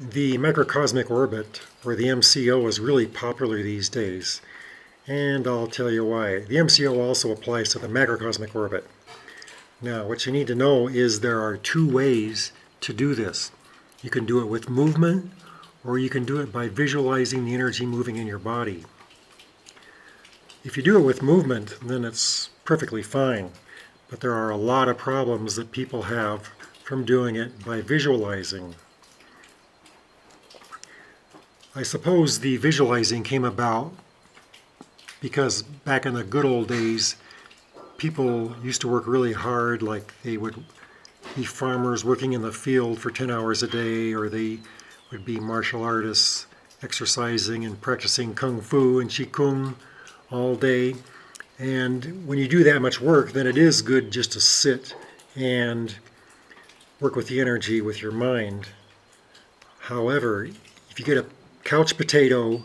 The microcosmic orbit, or the MCO, is really popular these days, and I'll tell you why. The MCO also applies to the macrocosmic orbit. Now, what you need to know is there are two ways to do this. You can do it with movement, or you can do it by visualizing the energy moving in your body. If you do it with movement, then it's perfectly fine, but there are a lot of problems that people have from doing it by visualizing. I suppose the visualizing came about because back in the good old days, people used to work really hard, like they would be farmers working in the field for 10 hours a day, or they would be martial artists exercising and practicing Kung Fu and Qigong all day. And when you do that much work, then it is good just to sit and work with the energy with your mind. However, if you get a couch potato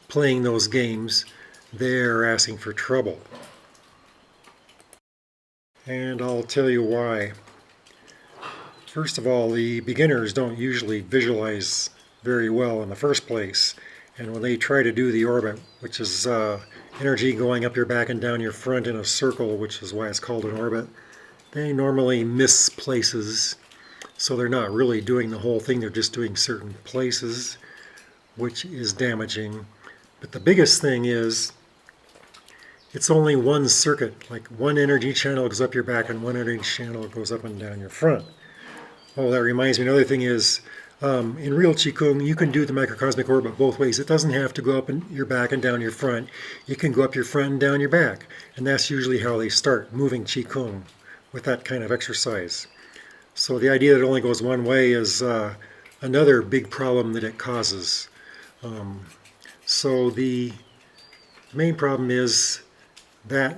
playing those games, they're asking for trouble. And I'll tell you why. First of all, the beginners don't usually visualize very well in the first place. And when they try to do the orbit, which is energy going up your back and down your front in a circle, which is why it's called an orbit, they normally miss places. So they're not really doing the whole thing, they're just doing certain places, which is damaging. But the biggest thing is, it's only one circuit, like one energy channel goes up your back and one energy channel goes up and down your front. Oh, that reminds me, another thing is, in real Qigong, you can do the microcosmic orbit both ways. It doesn't have to go up in your back and down your front. It can go up your front and down your back. And that's usually how they start moving Qigong, with that kind of exercise. So the idea that it only goes one way is another big problem that it causes. So the main problem is that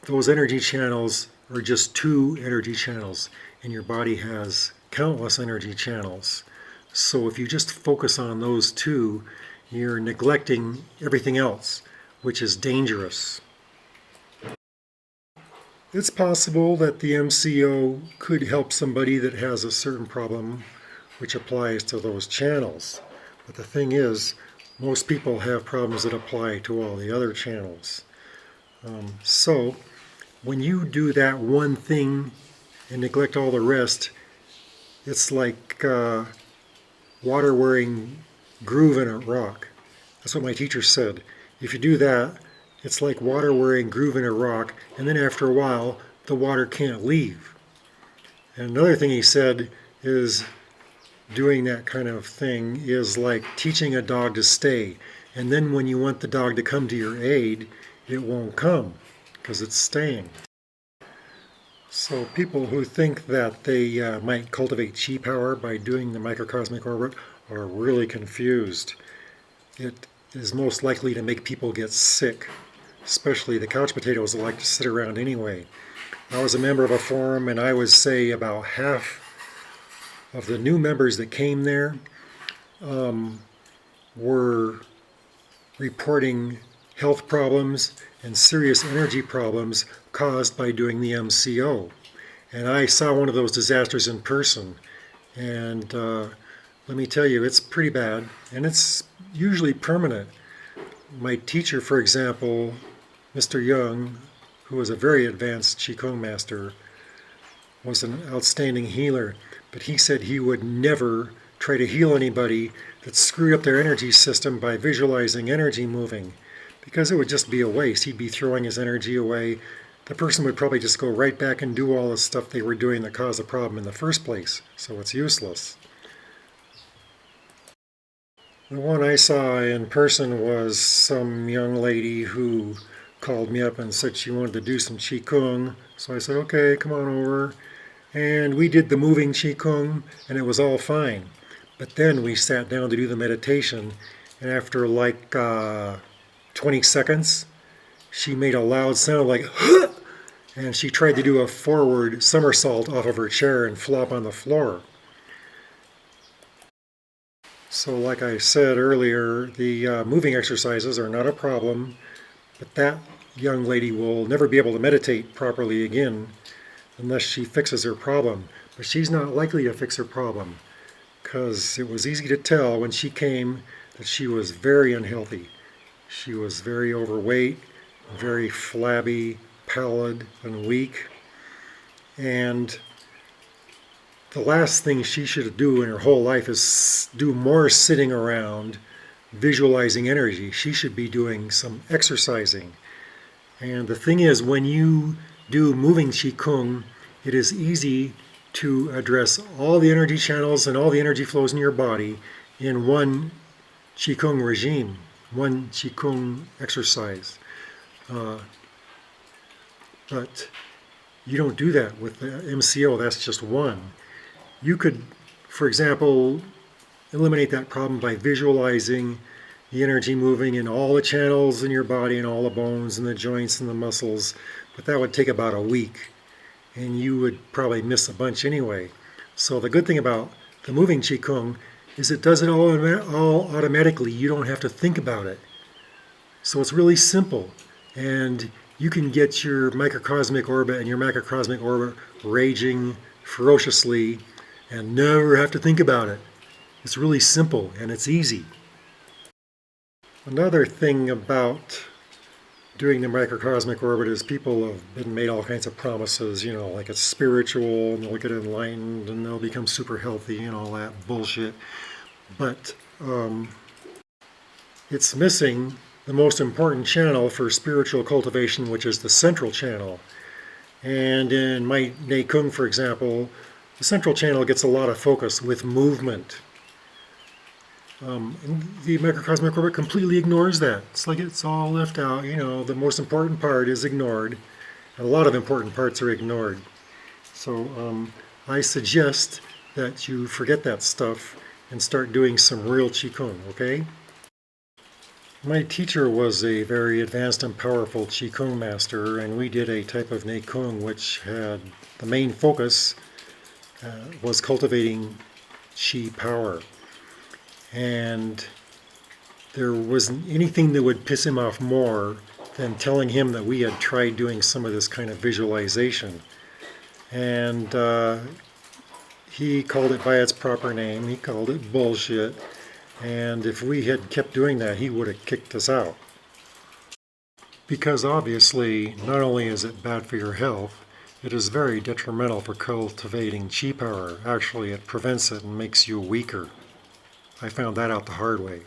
those energy channels are just two energy channels, and your body has countless energy channels. So if you just focus on those two, you're neglecting everything else, which is dangerous. It's possible that the MCO could help somebody that has a certain problem which applies to those channels. But the thing is, most people have problems that apply to all the other channels. So when you do that one thing and neglect all the rest, it's like water wearing groove in a rock. That's what my teacher said. If you do that, it's like water wearing groove in a rock, and then after a while, the water can't leave. And another thing he said is doing that kind of thing is like teaching a dog to stay. And then when you want the dog to come to your aid, it won't come because it's staying. So people who think that they might cultivate chi power by doing the microcosmic orbit are really confused. It is most likely to make people get sick, especially the couch potatoes that like to sit around anyway. I was a member of a forum, and I would say about half of the new members that came there were reporting health problems and serious energy problems caused by doing the MCO. And I saw one of those disasters in person, and let me tell you, it's pretty bad, and it's usually permanent. My teacher, for example, Mr. Young, who was a very advanced Qigong master, was an outstanding healer, but he said he would never try to heal anybody that screwed up their energy system by visualizing energy moving, because it would just be a waste. He'd be throwing his energy away. The person would probably just go right back and do all the stuff they were doing that caused the problem in the first place, so it's useless. The one I saw in person was some young lady who called me up and said she wanted to do some Qigong. So I said, okay, come on over. And we did the moving Qigong, and it was all fine. But then we sat down to do the meditation, and after like 20 seconds, she made a loud sound like, huh! And she tried to do a forward somersault off of her chair and flop on the floor. So like I said earlier, the moving exercises are not a problem, but that young lady will never be able to meditate properly again unless she fixes her problem. But she's not likely to fix her problem. because it was easy to tell when she came that she was very unhealthy. She was very overweight, very flabby, pallid, and weak. And the last thing she should do in her whole life is do more sitting around visualizing energy. She should be doing some exercising. And the thing is, when you do moving Qigong, it is easy to address all the energy channels and all the energy flows in your body in one Qigong regime, one Qigong exercise. But you don't do that with the MCO, that's just one. You could, for example, eliminate that problem by visualizing the energy moving in all the channels in your body and all the bones and the joints and the muscles, but that would take about a week, and you would probably miss a bunch anyway. So the good thing about the moving Qigong is it does it all automatically. You don't have to think about it. So it's really simple, and you can get your microcosmic orbit and your macrocosmic orbit raging ferociously and never have to think about it. It's really simple and it's easy. Another thing about doing the microcosmic orbit is people have been made all kinds of promises, like it's spiritual and they'll get enlightened and they'll become super healthy and all that bullshit. But it's missing the most important channel for spiritual cultivation, which is the central channel. And in Nei Kung, for example, the central channel gets a lot of focus with movement. The microcosmic orbit completely ignores that. It's like it's all left out. The most important part is ignored. And a lot of important parts are ignored. So I suggest that you forget that stuff and start doing some real Qigong, okay? My teacher was a very advanced and powerful Qigong master, and we did a type of Nei Kung which had the main focus was cultivating Qi power. And there wasn't anything that would piss him off more than telling him that we had tried doing some of this kind of visualization. And he called it by its proper name. He called it bullshit. And if we had kept doing that, he would have kicked us out. Because obviously, not only is it bad for your health, it is very detrimental for cultivating Qi power. Actually, it prevents it and makes you weaker. I found that out the hard way.